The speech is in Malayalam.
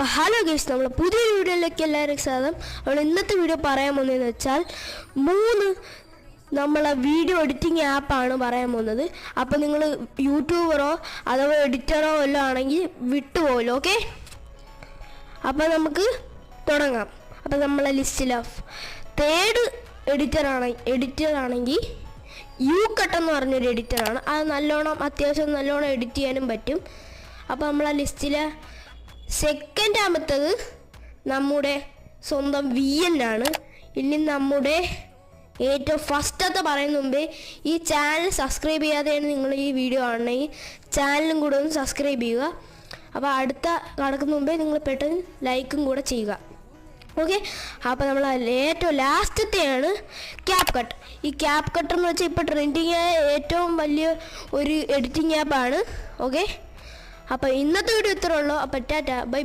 അപ്പോൾ ഹലോ ഗൈസ്, നമ്മൾ പുതിയൊരു വീഡിയോയിലേക്ക് എല്ലാവർക്കും സ്വാഗതം. നമ്മൾ ഇന്നത്തെ വീഡിയോ പറയാൻ പോകുന്നതെന്ന് വെച്ചാൽ 3 നമ്മളെ വീഡിയോ എഡിറ്റിംഗ് ആപ്പാണ് പറയാൻ പോകുന്നത്. അപ്പോൾ നിങ്ങൾ യൂട്യൂബറോ അഥവാ എഡിറ്ററോ വല്ലതും ആണെങ്കിൽ വിട്ടുപോകല്ലോ. ഓക്കെ, അപ്പോൾ നമുക്ക് തുടങ്ങാം. അപ്പോൾ നമ്മളെ ലിസ്റ്റിൽ ഓഫ് 3rd എഡിറ്ററാണെങ്കിൽ യൂകട്ട് എന്ന് പറഞ്ഞൊരു എഡിറ്ററാണ്. അത് അത്യാവശ്യം നല്ലോണം എഡിറ്റ് ചെയ്യാനും പറ്റും. അപ്പോൾ നമ്മളെ ലിസ്റ്റിലെ 2nd നമ്മുടെ സ്വന്തം VN ആണ്. ഇനി നമ്മുടെ ഏറ്റവും ഫസ്റ്റത്തെ പറയുന്ന മുമ്പേ ഈ ചാനൽ സബ്സ്ക്രൈബ് ചെയ്യാതെയാണ് നിങ്ങൾ ഈ വീഡിയോ കാണണമെങ്കിൽ ചാനലും കൂടെ ഒന്ന് സബ്സ്ക്രൈബ് ചെയ്യുക. അപ്പോൾ അടുത്ത കടക്കുന്ന മുമ്പേ നിങ്ങൾ പെട്ടെന്ന് ലൈക്കും കൂടെ ചെയ്യുക. ഓക്കെ, അപ്പോൾ നമ്മൾ ഏറ്റവും ലാസ്റ്റത്തെയാണ് ക്യാപ്കട്ട്. ഈ ക്യാപ്കട്ട് എന്ന് വെച്ചാൽ ഇപ്പോൾ ട്രെൻഡിങ് ആയ ഏറ്റവും വലിയ ഒരു എഡിറ്റിംഗ് ആപ്പാണ്. ഓക്കെ, അപ്പോൾ ഇന്നത്തെ വീഡിയോ ഇത്രേ ഉള്ളൂ. അപ്പോൾ ടാറ്റ ബൈ.